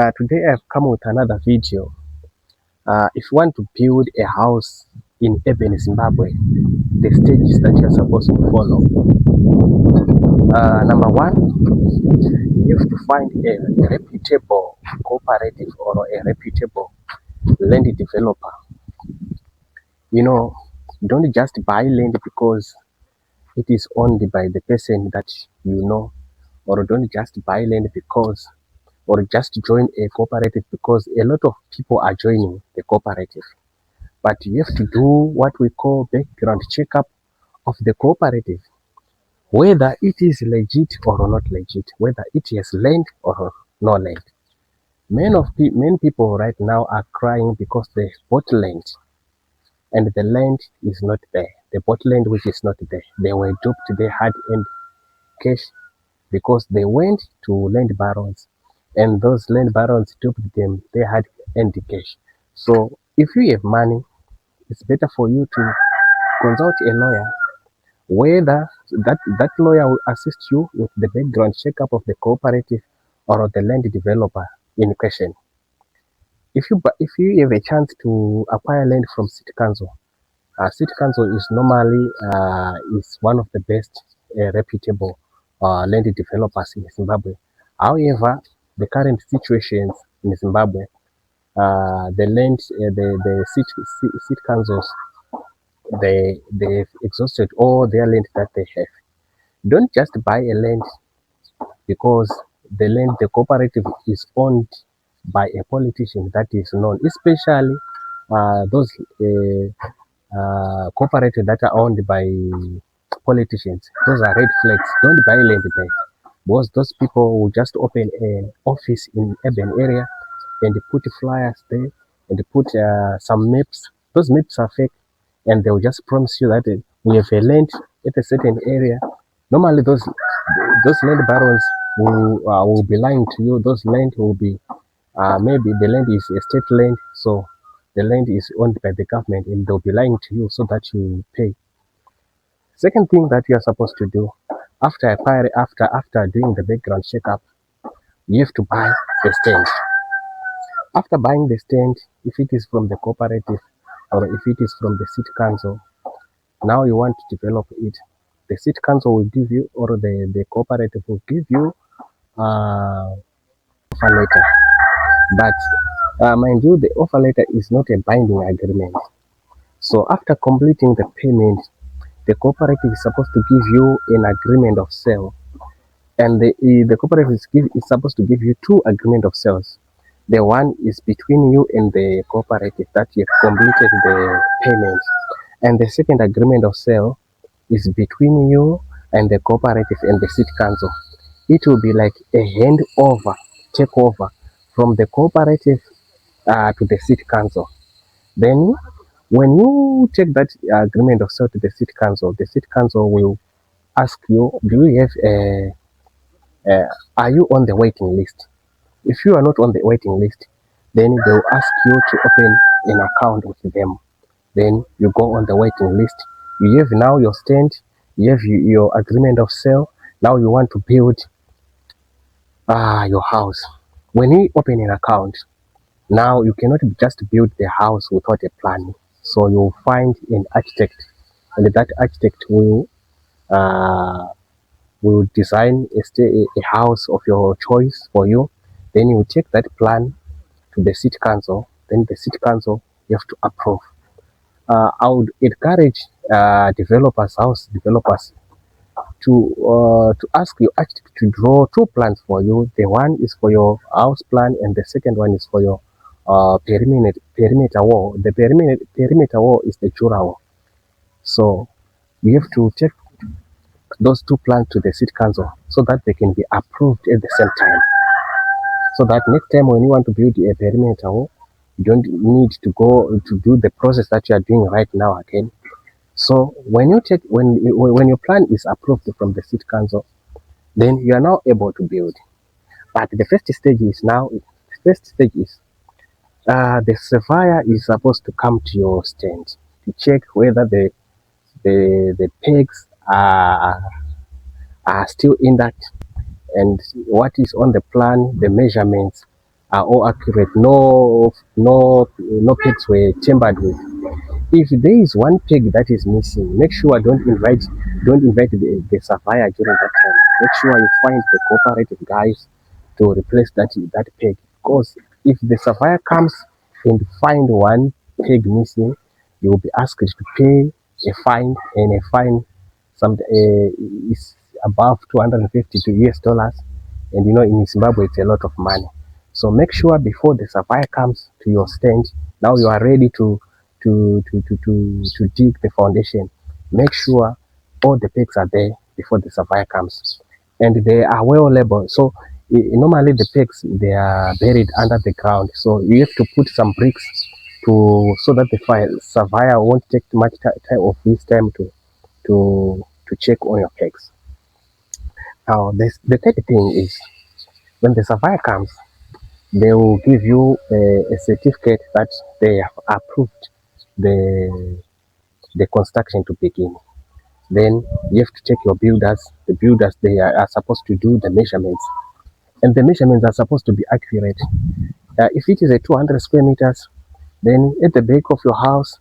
Today I've come with another video. If you want to build a house in urban Zimbabwe, the stages that you're supposed to follow. Number one, you have to find a reputable cooperative or a reputable land developer. You know, don't just buy land because it is owned by the person that you know, or don't just buy land because, or just join a cooperative because a lot of people are joining the cooperative. But you have to do what we call background checkup of the cooperative, whether it is legit or not legit, whether it has land or no land. Many people right now are crying because they bought land and the land is not there. They bought land which is not there. They were duped. They had earned cash because they went to land barons, and those land barons duped them. They had earned cash. So if you have money, it's better for you to consult a lawyer, whether that lawyer will assist you with the background checkup of the cooperative or of the land developer in question. If you have a chance to acquire land from city council, city council is normally is one of the best reputable land developers in Zimbabwe. However, the current situations in Zimbabwe, the land, the city councils, they've exhausted all their land that they have. Don't just buy a land because the cooperative is owned by a politician that is known, especially those cooperatives that are owned by politicians. Those are red flags. Don't buy land there because those people will just open an office in urban area and put flyers there and put some maps. Those maps are fake, and they will just promise you that we have a land at a certain area. Normally, those land barons will be lying to you. Those land will be maybe the land is a state land, so the land is owned by the government, and they'll be lying to you so that you pay. Second thing that you are supposed to do after doing the background checkup, you have to buy the stand. After buying the stand, if it is from the cooperative or if it is from the city council, now you want to develop it. The city council will give you, or the cooperative will give you offer letter. But mind you, the offer letter is not a binding agreement. So after completing the payment, the cooperative is supposed to give you an agreement of sale, and the cooperative is supposed to give you two agreement of sales. The one is between you and the cooperative that you have completed the payment, and the second agreement of sale is between you and the cooperative and the city council. It will be like a handover, takeover from the cooperative to the city council. Then, when you take that agreement of sale to the city council will ask you, do you have are you on the waiting list? If you are not on the waiting list, then they will ask you to open an account with them. Then you go on the waiting list. You have now your stand, you have your agreement of sale. Now you want to build your house. When you open an account, now you cannot just build the house without a plan. So you'll find an architect, and that architect uh, will design a house of your choice for you. Then you take that plan to the city council. Then the city council, you have to approve. I would encourage house developers, to ask your architect to draw two plans for you. The one is for your house plan, and the second one is for your perimeter wall. The perimeter wall is the Jura wall. So you have to take those two plans to the city council so that they can be approved at the same time. So that next time when you want to build a perimeter wall, you don't need to go to do the process that you are doing right now again. So when your plan is approved from the city council, then you are now able to build. But the first stage is the surveyor is supposed to come to your stand to check whether the pegs are still intact, and what is on the plan, the measurements, are all accurate. No pegs were tampered with. If there is one peg that is missing, make sure don't invite the supplier during that time. Make sure you find the cooperative guys to replace that peg. Because if the supplier comes and find one peg missing, you will be asked to pay a fine, and a fine is above 250 to US dollars, and in Zimbabwe it's a lot of money. So make sure before the supplier comes to your stand, now you are ready to dig the foundation. Make sure all the pegs are there before the supplier comes, and they are well labeled. So normally the pegs, they are buried under the ground, so you have to put some bricks so that the surveyor won't take much time of his time to check on your pegs. Now the third thing is, when the surveyor comes, they will give you a certificate that they have approved the construction to begin. Then you have to check your builders. The builders, they are supposed to do the measurements, and the measurements are supposed to be accurate. If it is a 200 square meters, then at the back of your house,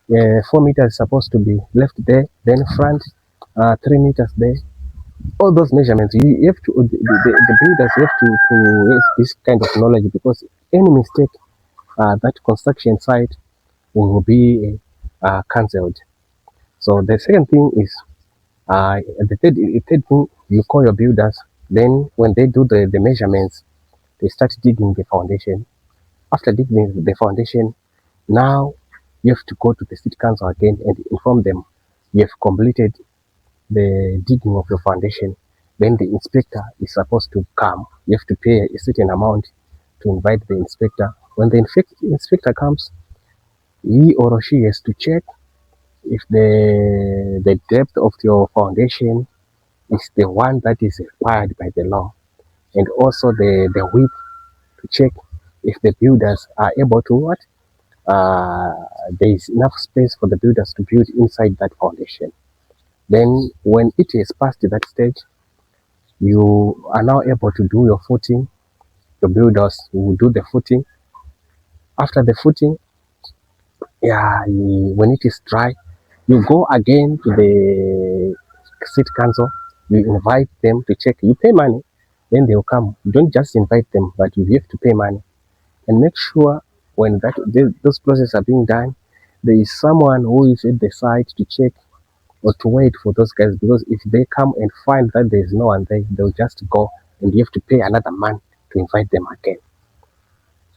4 meters is supposed to be left there. Then front, 3 meters there. All those measurements, you have to the builders have to have this kind of knowledge, because any mistake, that construction site will be cancelled. So the second thing is, the third thing, you call your builders. Then when they do the measurements, they start digging the foundation. After digging the foundation, now you have to go to the city council again and inform them you have completed the digging of your foundation. Then the inspector is supposed to come. You have to pay a certain amount to invite the inspector. When the inspector comes, he or she has to check if the depth of your foundation is the one that is required by the law, and also the width, to check if the builders are able to what there is enough space for the builders to build inside that foundation. Then when it is past that stage, you are now able to do your footing. Your builders will do the footing. After the footing, yeah, when it is dry, you go again to the city council. You invite them to check. You pay money, then they will come. You don't just invite them, but you have to pay money. And make sure when those processes are being done, there is someone who is at the site to check or to wait for those guys, because if they come and find that there is no one there, they'll just go, and you have to pay another man to invite them again.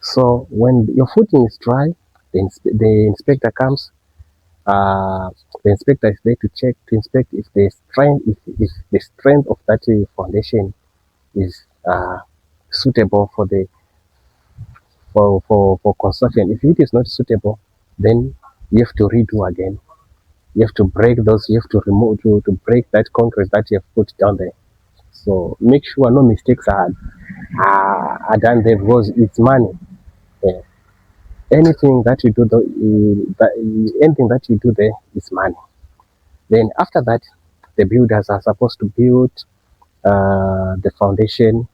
So when your footing is dry, the inspector comes. The inspector is there to check, to inspect if the strength of that foundation is suitable for construction. If it is not suitable, then you have to redo again. You have to break those. You have to remove to break that concrete that you have put down there. So make sure no mistakes are done there, because it's money. Yeah. Anything that you do, anything that you do there is money. Then after that, the builders are supposed to build the foundation.